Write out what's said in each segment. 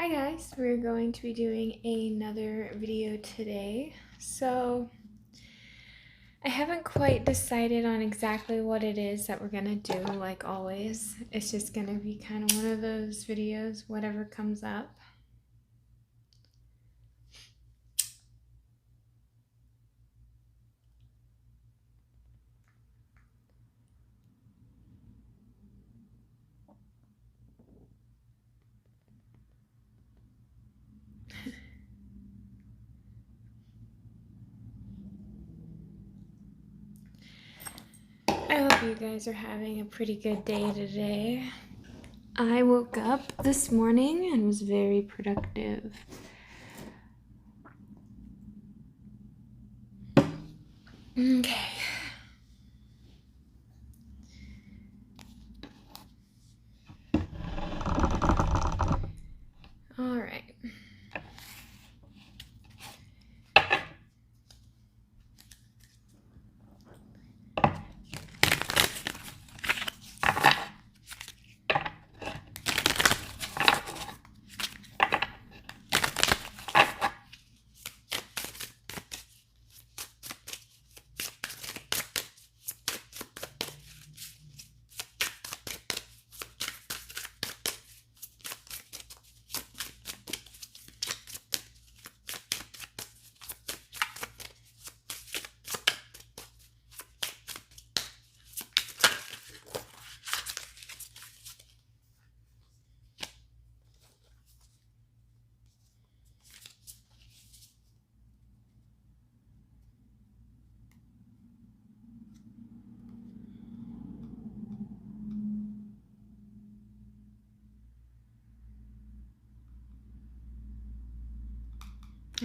Hi guys, we're going to be doing another video today. So I haven't quite decided on exactly what it is that we're gonna do, like always. It's just gonna be kind of one of those videos, whatever comes up. I hope you guys are having a pretty good day today. I woke up this morning and was very productive. Okay. All right.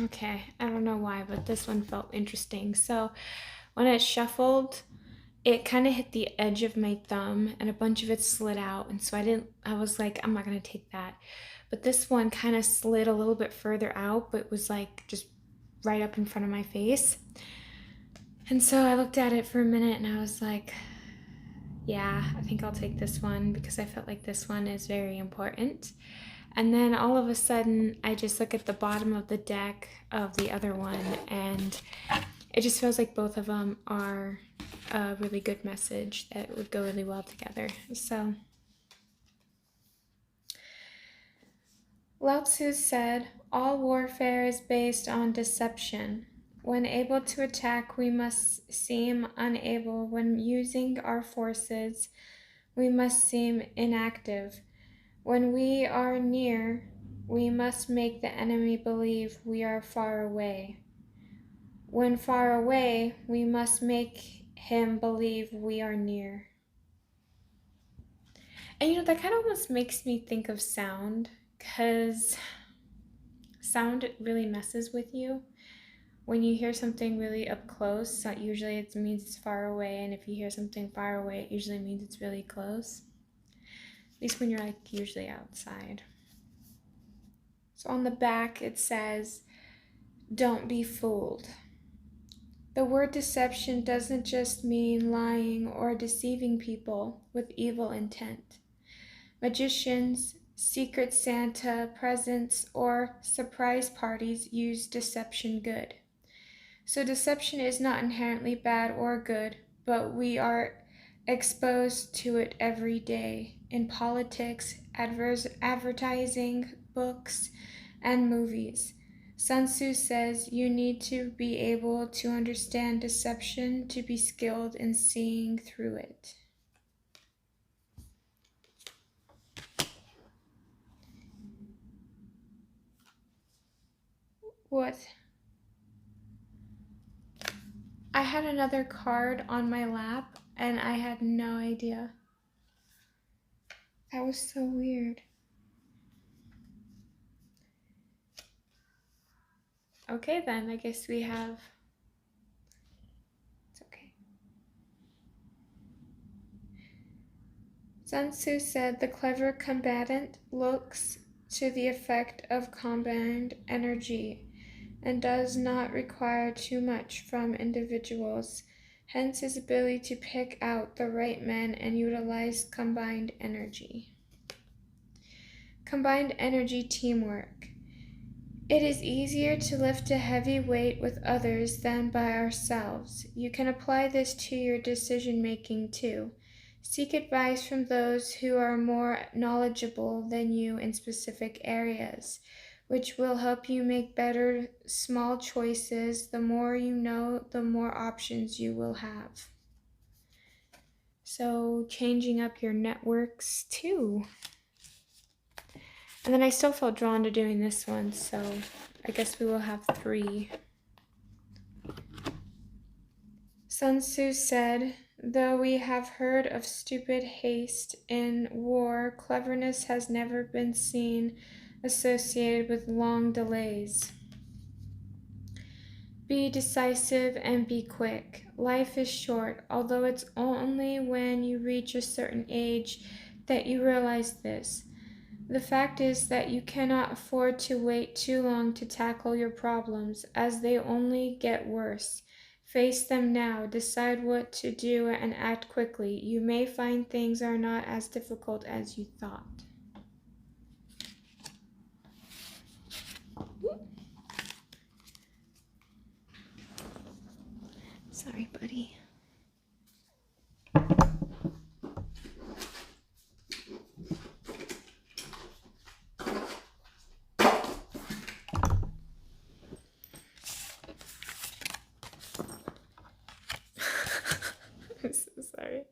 Okay, I don't know why, but this one felt interesting. So when it shuffled, it kind of hit the edge of my thumb and a bunch of it slid out. And so I was like, I'm not going to take that. But this one kind of slid a little bit further out, but was like just right up in front of my face. And so I looked at it for a minute and I was like, yeah, I think I'll take this one because I felt like this one is very important. And then all of a sudden, I just look at the bottom of the deck of the other one, and it just feels like both of them are a really good message that would go really well together. So, Lao Tzu said, all warfare is based on deception. When able to attack, we must seem unable. When using our forces, we must seem inactive. When we are near, we must make the enemy believe we are far away. When far away, we must make him believe we are near. And that kind of almost makes me think of sound, because sound really messes with you. When you hear something really up close, usually it means it's far away, and if you hear something far away, it usually means it's really close. At least when you're usually outside. So on the back it says, don't be fooled. The word deception doesn't just mean lying or deceiving people with evil intent. Magicians, Secret Santa, presents, or surprise parties use deception good. So deception is not inherently bad or good, but we are exposed to it every day in politics, advertising, books, and movies. Sun Tzu says you need to be able to understand deception to be skilled in seeing through it. What? I had another card on my lap and I had no idea. That was so weird. Okay then, I guess we have... It's okay. Sun Tzu said the clever combatant looks to the effect of combined energy and does not require too much from individuals, hence his ability to pick out the right men and utilize combined energy. Combined energy teamwork. It is easier to lift a heavy weight with others than by ourselves. You can apply this to your decision making too. Seek advice from those who are more knowledgeable than you in specific areas, which will help you make better small choices. The more you know, the more options you will have. So, changing up your networks too. And then I still felt drawn to doing this one, so I guess we will have 3. Sun Tzu said, "Though we have heard of stupid haste in war, cleverness has never been seen associated with long delays." Be decisive and be quick. Life is short, although it's only when you reach a certain age that you realize this. The fact is that you cannot afford to wait too long to tackle your problems, as they only get worse. Face them now, decide what to do, and act quickly. You may find things are not as difficult as you thought. Sorry, buddy. I'm so sorry.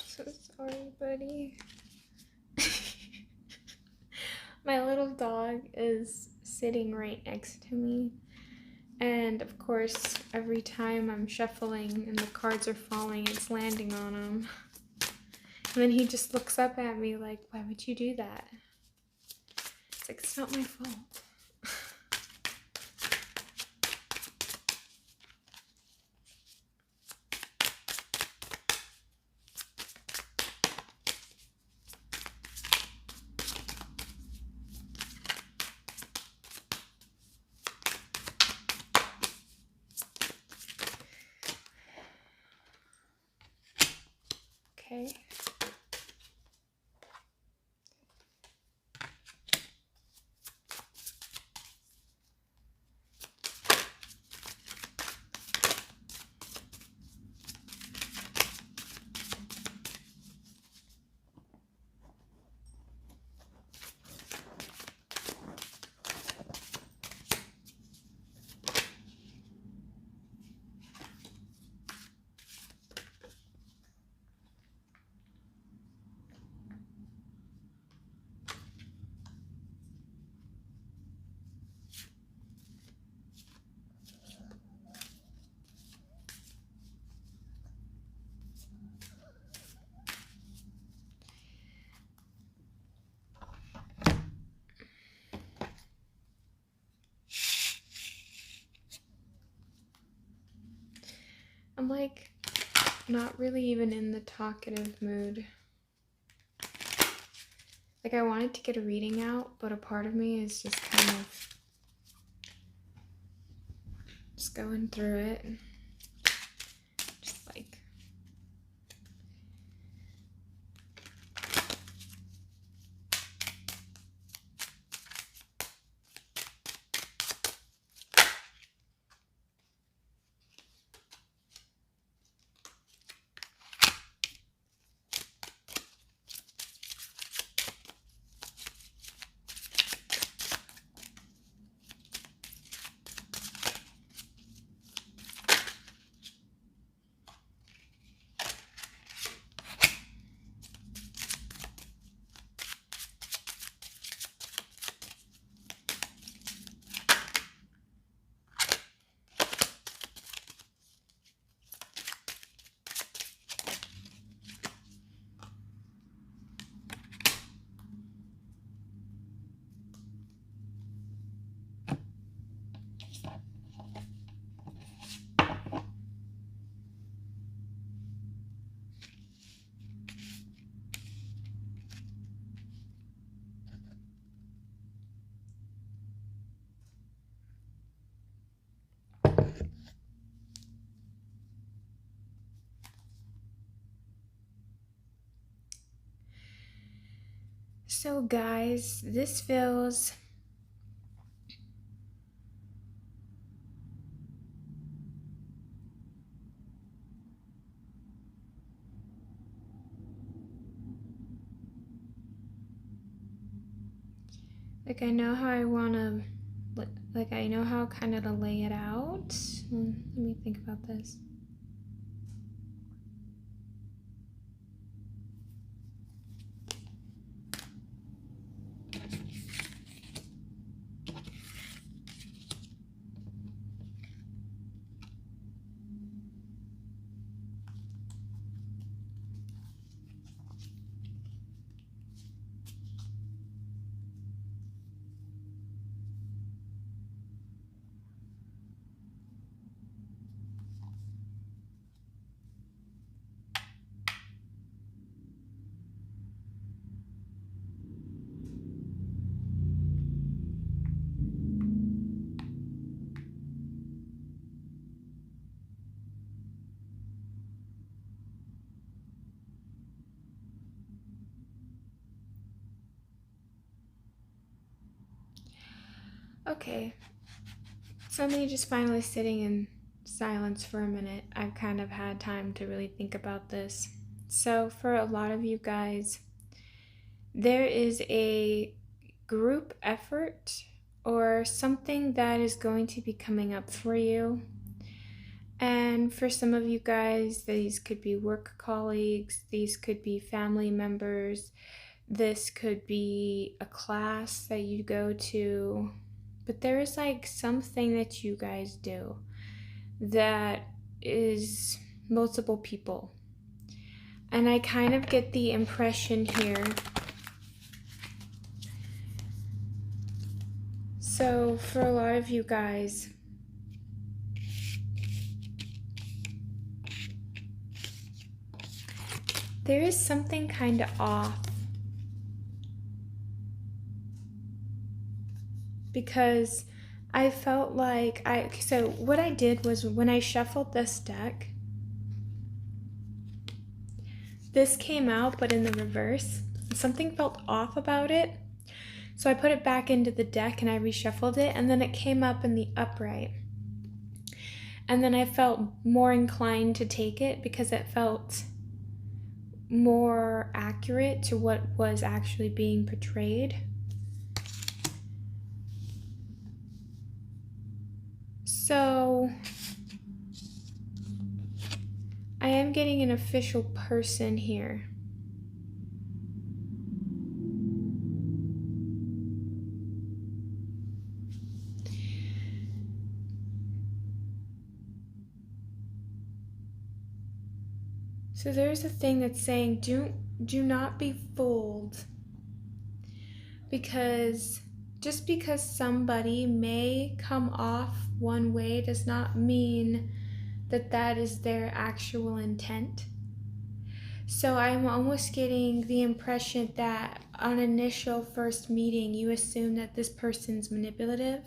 So sorry, buddy. My little dog is sitting right next to me. And of course, every time I'm shuffling and the cards are falling, it's landing on him. And then he just looks up at me like, "Why would you do that?" It's like, it's not my fault. Okay. I'm like not really even in the talkative mood. Like I wanted to get a reading out, but a part of me is just kind of just going through it. Just like So guys, this feels like I know how I want to, like I know how kind of to lay it out. Let me think about this. Okay, so me just finally sitting in silence for a minute. I've kind of had time to really think about this. So for a lot of you guys, there is a group effort or something that is going to be coming up for you. And for some of you guys, these could be work colleagues, these could be family members, this could be a class that you go to. But there is like something that you guys do that is multiple people. And I kind of get the impression here. So for a lot of you guys, there is something kind of off. Because I felt like so what I did was when I shuffled this deck, this came out but in the reverse. Something felt off about it. So I put it back into the deck and I reshuffled it, and then it came up in the upright. And then I felt more inclined to take it because it felt more accurate to what was actually being portrayed. So I am getting an official person here. So there's a thing that's saying do not be fooled, because just because somebody may come off one way does not mean that that is their actual intent. So I'm almost getting the impression that on initial first meeting you assume that this person's manipulative,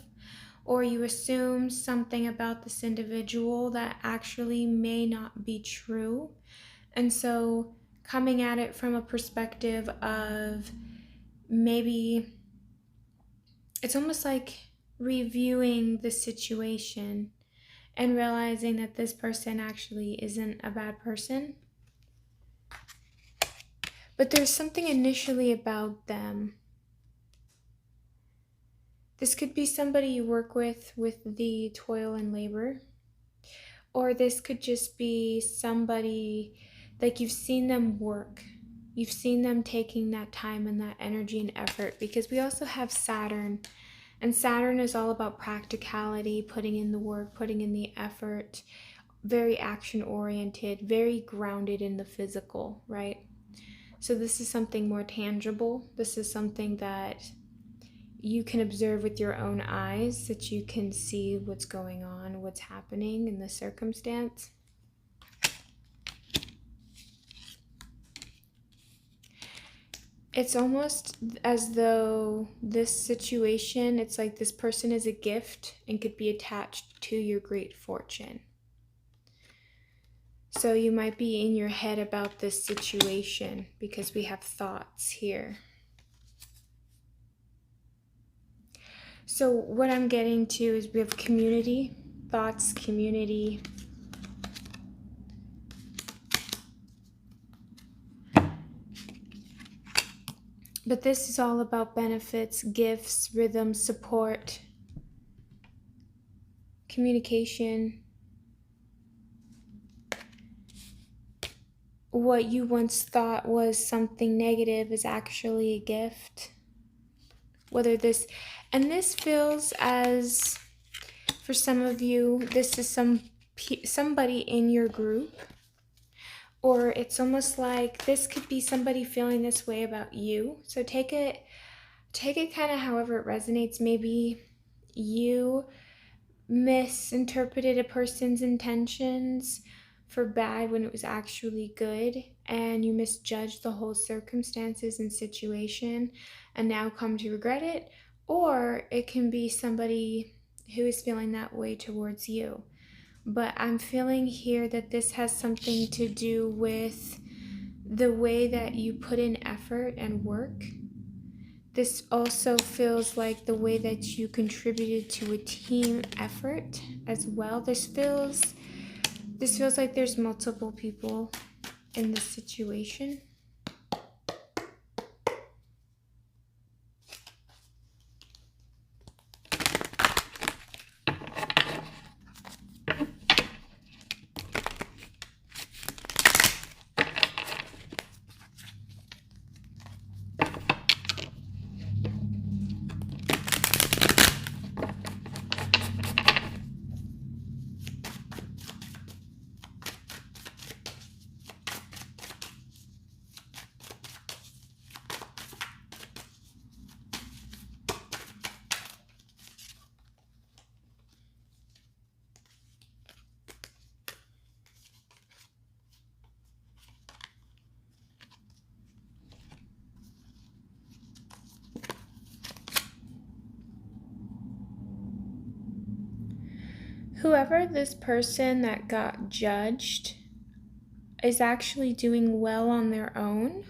or you assume something about this individual that actually may not be true. And so coming at it from a perspective of maybe it's almost like reviewing the situation and realizing that this person actually isn't a bad person. But there's something initially about them. This could be somebody you work with the toil and labor. Or this could just be somebody, like you've seen them work. You've seen them taking that time and that energy and effort, because we also have Saturn. And Saturn is all about practicality, putting in the work, putting in the effort, very action oriented, very grounded in the physical, right? So this is something more tangible. This is something that you can observe with your own eyes, that you can see what's going on, what's happening in the circumstance. It's almost as though this situation, it's like this person is a gift and could be attached to your great fortune. So you might be in your head about this situation because we have thoughts here. So what I'm getting to is we have community, thoughts, community. But this is all about benefits, gifts, rhythm, support, communication. What you once thought was something negative is actually a gift. Whether this, and this feels as, for some of you, this is somebody in your group, or it's almost like this could be somebody feeling this way about you. So take it kind of however it resonates. Maybe you misinterpreted a person's intentions for bad when it was actually good, and you misjudged the whole circumstances and situation and now come to regret it. Or it can be somebody who is feeling that way towards you. But I'm feeling here that this has something to do with the way that you put in effort and work. This also feels like the way that you contributed to a team effort as well. This feels like there's multiple people in this situation. Whoever this person that got judged is actually doing well on their own.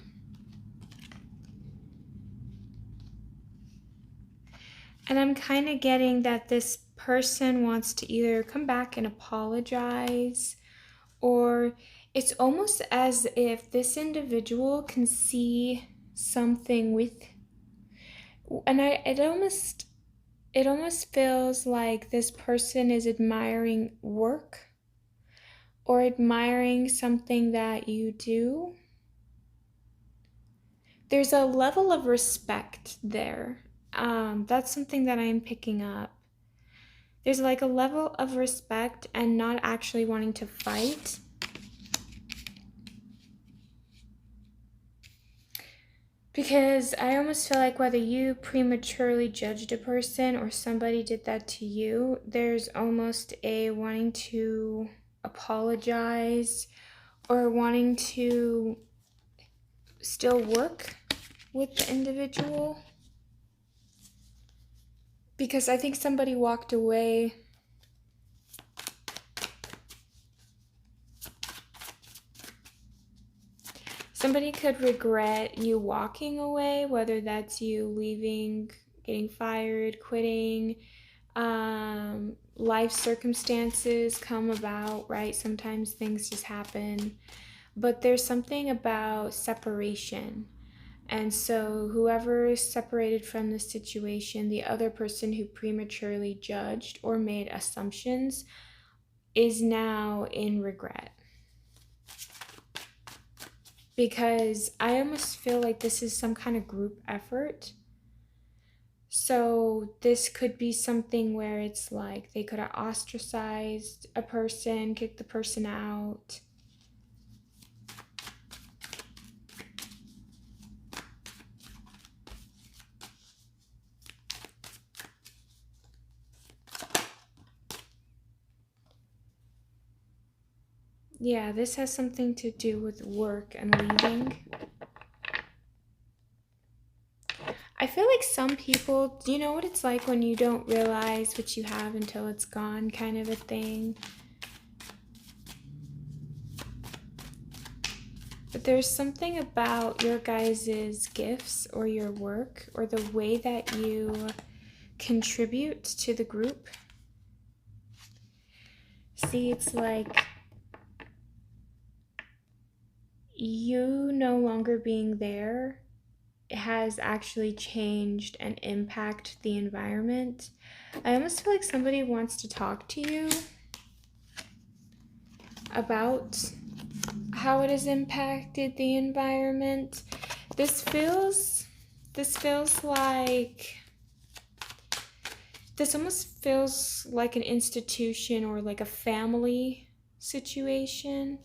And I'm kind of getting that this person wants to either come back and apologize, or it's almost as if this individual can see something with, and it almost feels like this person is admiring work or admiring something that you do. There's a level of respect there. That's something that I'm picking up. There's like a level of respect and not actually wanting to fight. Because I almost feel like whether you prematurely judged a person or somebody did that to you, there's almost a wanting to apologize or wanting to still work with the individual. Because I think somebody walked away. Somebody could regret you walking away, whether that's you leaving, getting fired, quitting. Life circumstances come about, right? Sometimes things just happen. But there's something about separation. And so whoever is separated from the situation, the other person who prematurely judged or made assumptions, is now in regret. Because I almost feel like this is some kind of group effort. So this could be something where it's like they could have ostracized a person, kicked the person out. Yeah, this has something to do with work and leaving. I feel like some people, you know what it's like when you don't realize what you have until it's gone, kind of a thing. But there's something about your guys' gifts or your work or the way that you contribute to the group. See, it's like you no longer being there has actually changed and impacted the environment. I almost feel like somebody wants to talk to you about how it has impacted the environment. This feels like, this almost feels like an institution or like a family situation.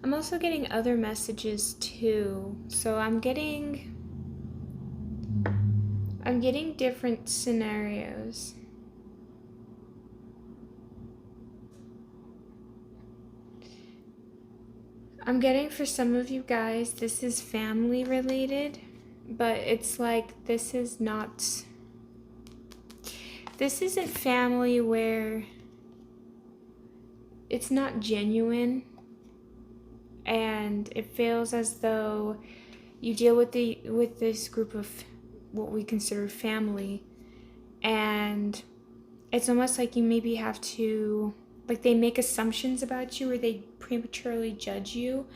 I'm also getting other messages too. So I'm getting different scenarios. I'm getting, for some of you guys, this is family related, but it's like this isn't family where it's not genuine, and it feels as though you deal with this group of what we consider family, and it's almost like you maybe have to, like, they make assumptions about you or they prematurely judge you,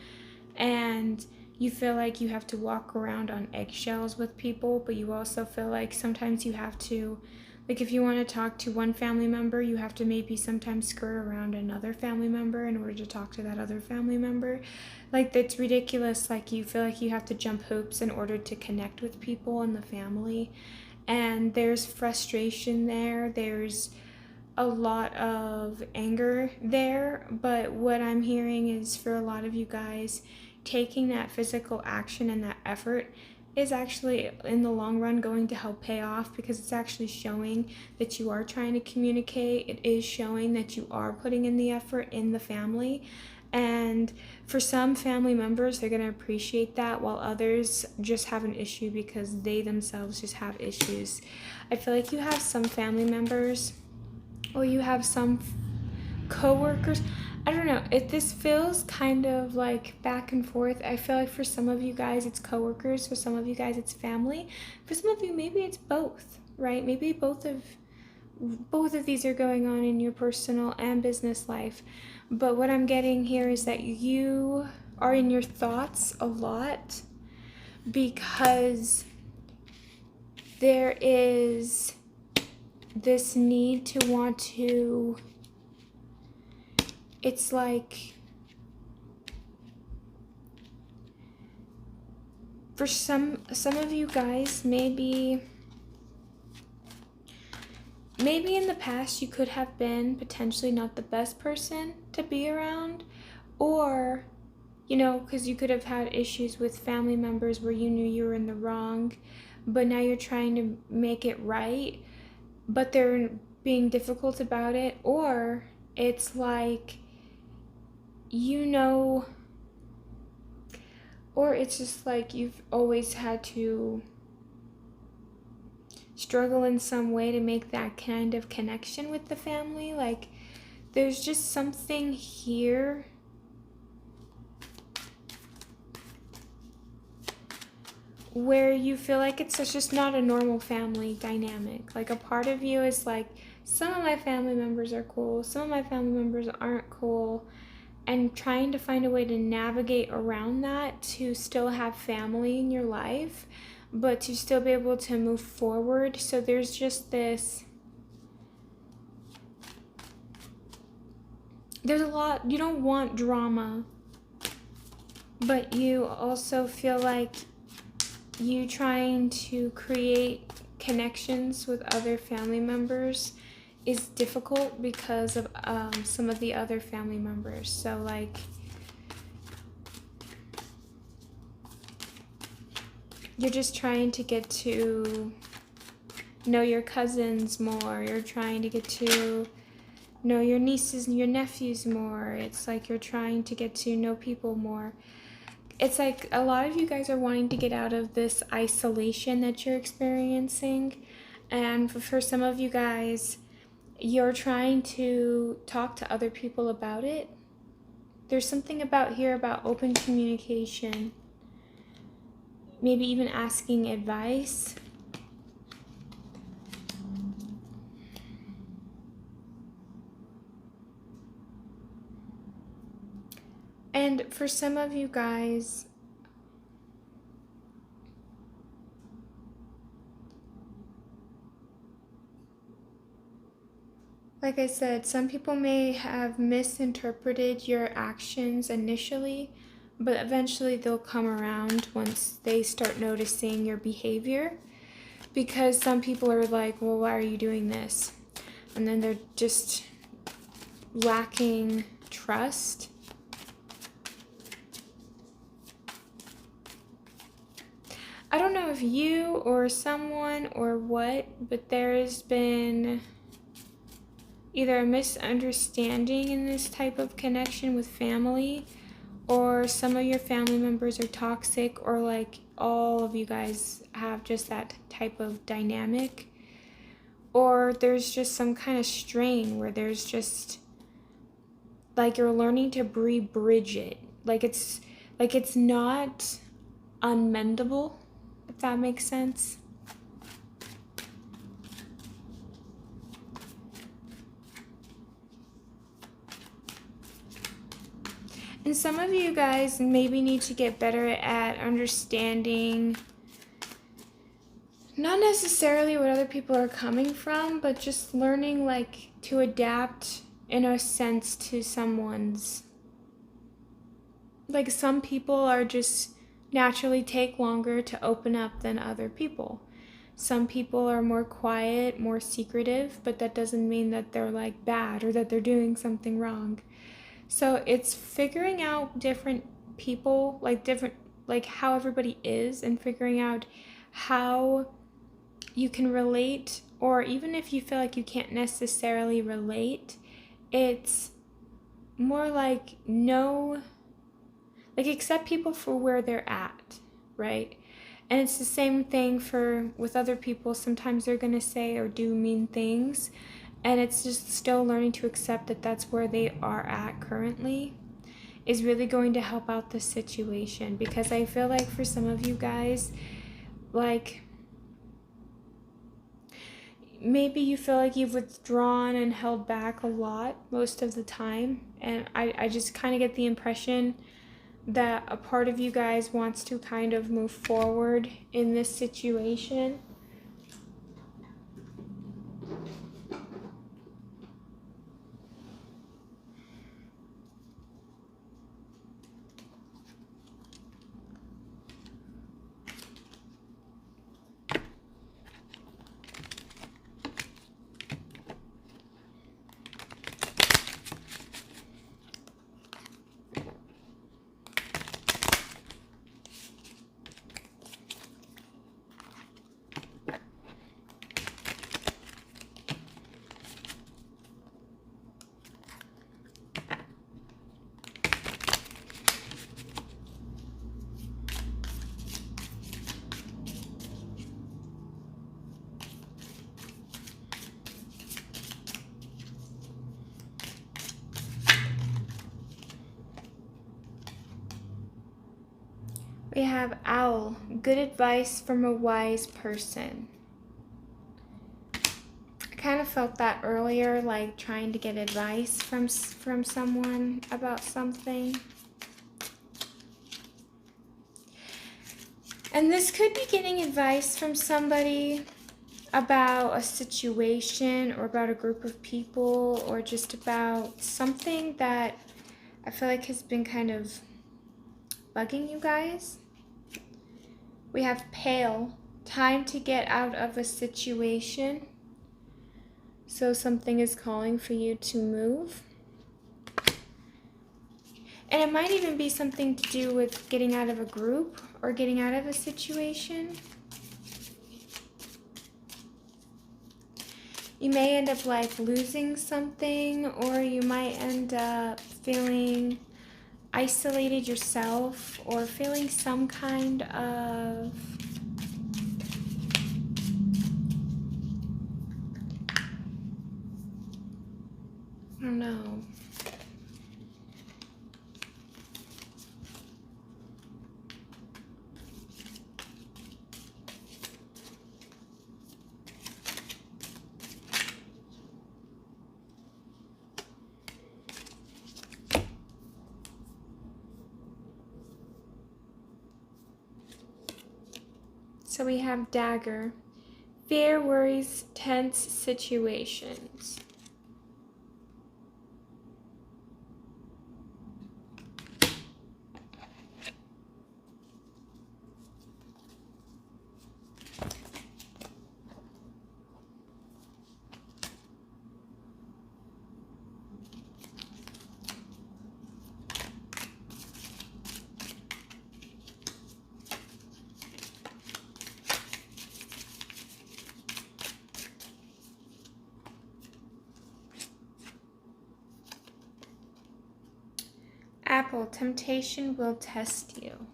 and you feel like you have to walk around on eggshells with people, but you also feel like sometimes you have to, like, if you want to talk to one family member, you have to maybe sometimes skirt around another family member in order to talk to that other family member. Like, that's ridiculous. Like, you feel like you have to jump hoops in order to connect with people in the family. And there's frustration there. There's a lot of anger there. But what I'm hearing is, for a lot of you guys, taking that physical action and that effort is actually in the long run going to help pay off, because it's actually showing that you are trying to communicate. It is showing that you are putting in the effort in the family. And for some family members, they're going to appreciate that, while others just have an issue because they themselves just have issues. I feel like you have some family members, or you have some co-workers. I don't know, this feels kind of like back and forth. I feel like for some of you guys it's coworkers, for some of you guys it's family, for some of you maybe it's both, right? Maybe both of these are going on in your personal and business life. But what I'm getting here is that you are in your thoughts a lot, because there is this need to want to, it's like, for some of you guys, maybe in the past you could have been potentially not the best person to be around, or, you know, because you could have had issues with family members where you knew you were in the wrong, but now you're trying to make it right, but they're being difficult about it. Or it's like, you know, or it's just like you've always had to struggle in some way to make that kind of connection with the family. Like, there's just something here where you feel like it's just not a normal family dynamic. Like, a part of you is like, some of my family members are cool, some of my family members aren't cool, and trying to find a way to navigate around that to still have family in your life, but to still be able to move forward. So there's just this, there's a lot, you don't want drama, but you also feel like you trying to create connections with other family members is difficult because of some of the other family members. So like, you're just trying to get to know your cousins more. You're trying to get to know your nieces and your nephews more. It's like you're trying to get to know people more. It's like a lot of you guys are wanting to get out of this isolation that you're experiencing. And for some of you guys, you're trying to talk to other people about it. There's something about here about open communication. Maybe even asking advice. And for some of you guys, like I said, some people may have misinterpreted your actions initially, but eventually they'll come around once they start noticing your behavior. Because some people are like, well, why are you doing this? And then they're just lacking trust. I don't know if you or someone or what, but there's been either a misunderstanding in this type of connection with family, or some of your family members are toxic, or like all of you guys have just that type of dynamic, or there's just some kind of strain where there's just like you're learning to bridge it. Like it's not unmendable, if that makes sense. And some of you guys maybe need to get better at understanding not necessarily what other people are coming from, but just learning like to adapt in a sense to someone's. Like some people are just naturally take longer to open up than other people. Some people are more quiet, more secretive, but that doesn't mean that they're like bad or that they're doing something wrong. So it's figuring out different people, like how everybody is, and figuring out how you can relate, or even if you feel like you can't necessarily relate, it's more like accept people for where they're at, right? And it's the same thing with other people. Sometimes they're going to say or do mean things, and it's just still learning to accept that that's where they are at currently is really going to help out the situation. Because I feel like for some of you guys, like maybe you feel like you've withdrawn and held back a lot most of the time, and I just kind of get the impression that a part of you guys wants to kind of move forward in this situation. We have Owl, good advice from a wise person. I kind of felt that earlier, like trying to get advice from someone about something. And this could be getting advice from somebody about a situation or about a group of people or just about something that I feel like has been kind of bugging you guys. We have Pale, time to get out of a situation. So something is calling for you to move. And it might even be something to do with getting out of a group or getting out of a situation. You may end up like losing something, or you might end up feeling isolated yourself, or feeling some kind of I don't know. So we have Dagger. Fear, worries, tense situations. Apple, temptation will test you.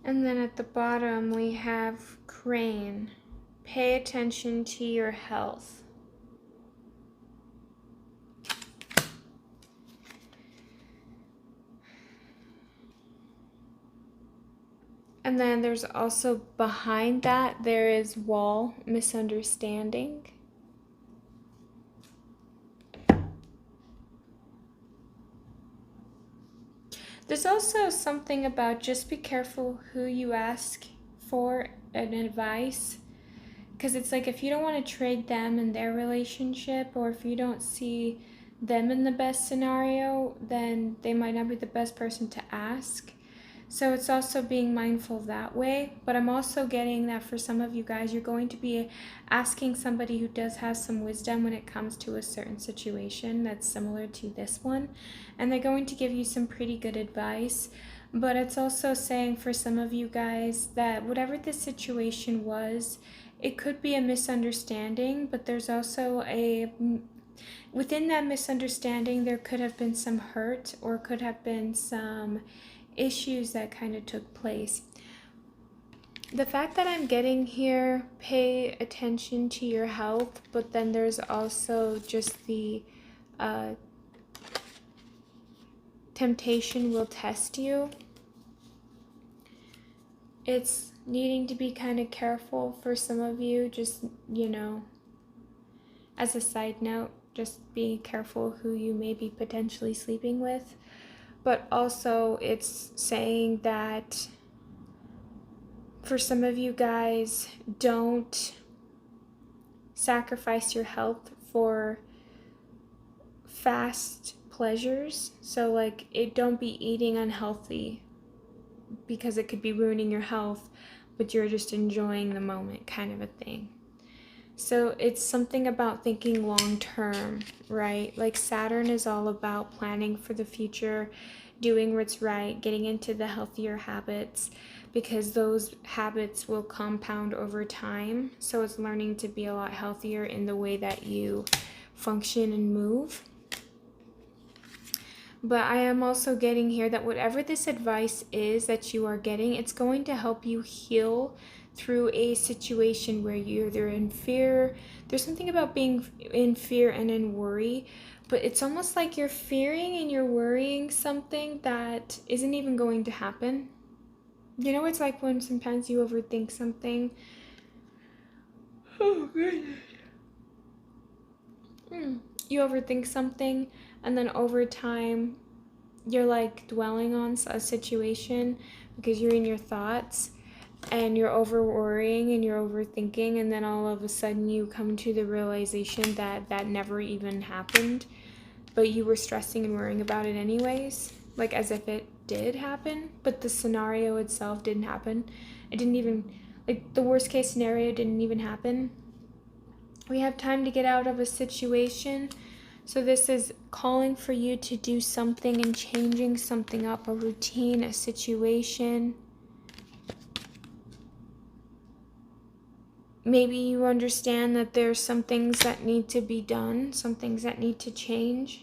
And then at the bottom we have Crane. Pay attention to your health. And then there's also behind that, there is Wall, misunderstanding. There's also something about just be careful who you ask for an advice. Because it's like if you don't want to trade them in their relationship, or if you don't see them in the best scenario, then they might not be the best person to ask. So it's also being mindful that way. But I'm also getting that for some of you guys, you're going to be asking somebody who does have some wisdom when it comes to a certain situation that's similar to this one. And they're going to give you some pretty good advice. But it's also saying for some of you guys that whatever the situation was, it could be a misunderstanding, but there's also within that misunderstanding, there could have been some hurt, or could have been some issues that kind of took place. The fact that I'm getting here, pay attention to your health, but then there's also just the temptation will test you. It's needing to be kind of careful for some of you, just, as a side note, just be careful who you may be potentially sleeping with. But also it's saying that for some of you guys, don't sacrifice your health for fast pleasures. So like don't be eating unhealthy because it could be ruining your health, but you're just enjoying the moment, kind of a thing. So it's something about thinking long term, right? Like Saturn is all about planning for the future, doing what's right, getting into the healthier habits, because those habits will compound over time. So it's learning to be a lot healthier in the way that you function and move. But I am also getting here that whatever this advice is that you are getting, it's going to help you heal through a situation where you're in fear. There's something about being in fear and in worry, but it's almost like you're fearing and you're worrying something that isn't even going to happen. It's like when sometimes you overthink something. Oh, goodness. You overthink something, and then over time, you're like dwelling on a situation because you're in your thoughts, and you're over worrying and you're overthinking, and then all of a sudden you come to the realization that that never even happened, but you were stressing and worrying about it anyways. like as if it did happen, but the scenario itself didn't happen. It didn't even, like the worst case scenario didn't even happen. We have time to get out of a situation. So this is calling for you to do something and changing something up, a routine, a situation. Maybe you understand that there's some things that need to be done, some things that need to change.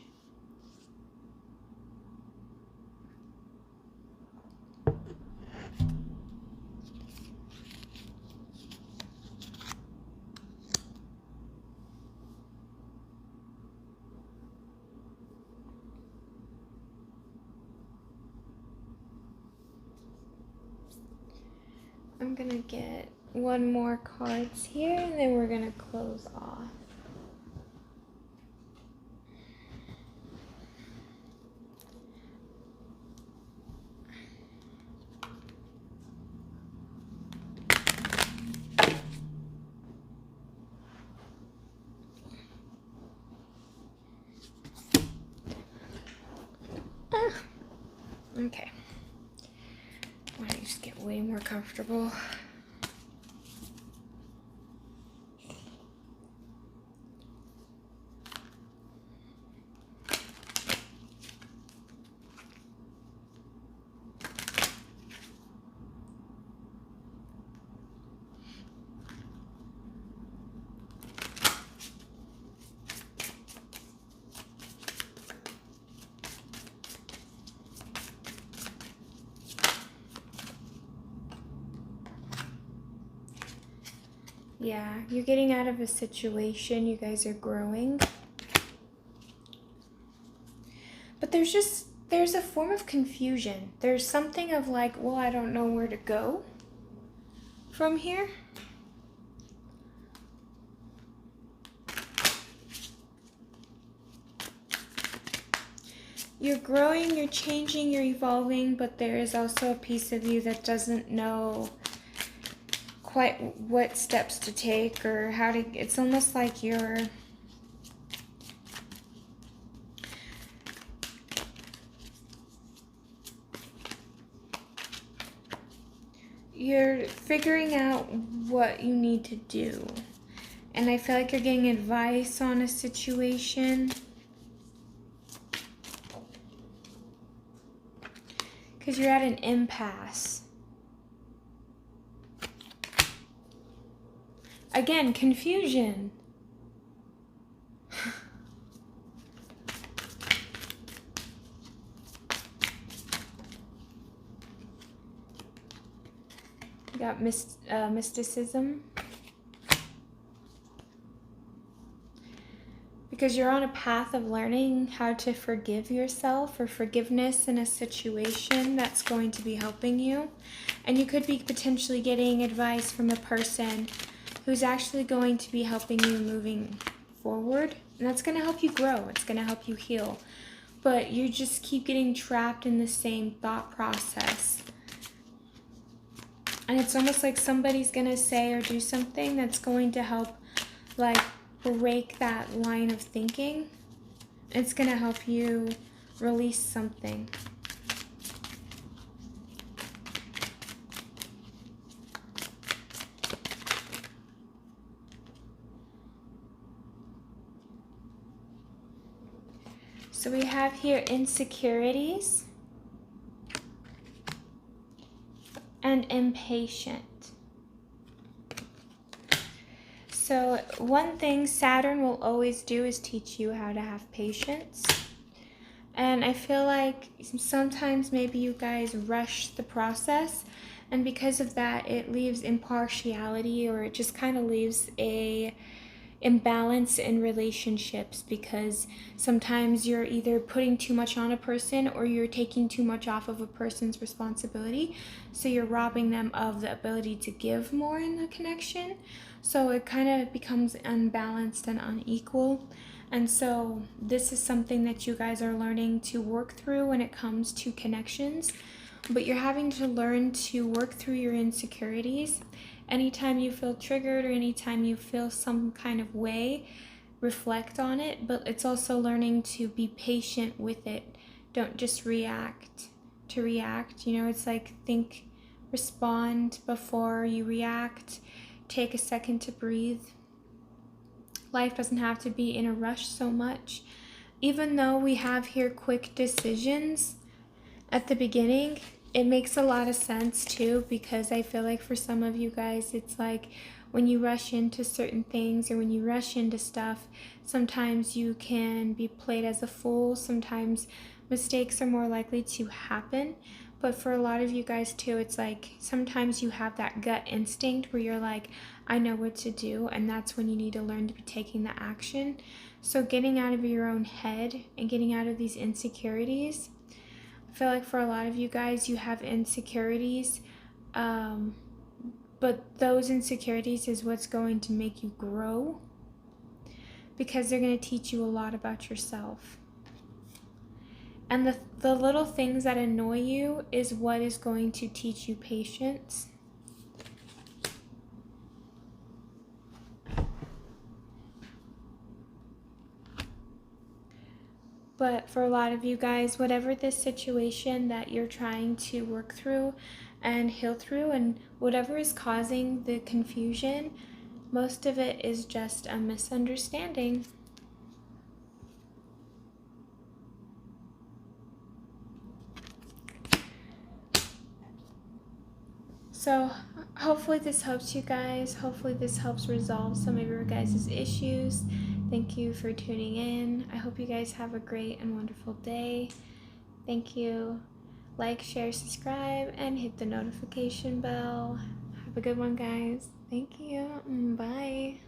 I'm gonna get one more cards here and then we're gonna close off. Okay. Why don't you just get way more comfortable? Yeah, you're getting out of a situation, you guys are growing. But there's a form of confusion. There's something of like, well, I don't know where to go from here. You're growing, you're changing, you're evolving, but there is also a piece of you that doesn't know quite what steps to take or how to, it's almost like you're figuring out what you need to do. And I feel like you're getting advice on a situation. Because you're at an impasse. Again, confusion. You got mysticism. Because you're on a path of learning how to forgive yourself or forgiveness in a situation that's going to be helping you. And you could be potentially getting advice from a person who's actually going to be helping you moving forward. And that's going to help you grow. It's going to help you heal. But you just keep getting trapped in the same thought process. And it's almost like somebody's going to say or do something that's going to help, like, break that line of thinking. It's going to help you release something. So we have here insecurities and impatient. So one thing Saturn will always do is teach you how to have patience. And I feel like sometimes maybe you guys rush the process, and because of that it leaves impartiality, or it just kind of leaves a imbalance in relationships, because sometimes you're either putting too much on a person or you're taking too much off of a person's responsibility, so you're robbing them of the ability to give more in the connection. So it kind of becomes unbalanced and unequal. And so this is something that you guys are learning to work through when it comes to connections, but you're having to learn to work through your insecurities. Anytime you feel triggered or anytime you feel some kind of way, reflect on it, but it's also learning to be patient with it Don't just react to react. You know, it's like think, respond before you react. Take a second to breathe. Life doesn't have to be in a rush so much. Even though we have here quick decisions at the beginning, it makes a lot of sense too, because I feel like for some of you guys, it's like when you rush into certain things or when you rush into stuff, sometimes you can be played as a fool. Sometimes mistakes are more likely to happen. But for a lot of you guys too, it's like sometimes you have that gut instinct where you're like, I know what to do, and that's when you need to learn to be taking the action. So getting out of your own head and getting out of these insecurities, I feel like for a lot of you guys, you have insecurities, but those insecurities is what's going to make you grow, because they're going to teach you a lot about yourself. And the little things that annoy you is what is going to teach you patience. But for a lot of you guys, whatever this situation that you're trying to work through and heal through, and whatever is causing the confusion, most of it is just a misunderstanding. So hopefully this helps you guys. Hopefully this helps resolve some of your guys' issues. Thank you for tuning in. I hope you guys have a great and wonderful day. Thank you. Like, share, subscribe, and hit the notification bell. Have a good one, guys. Thank you. Bye.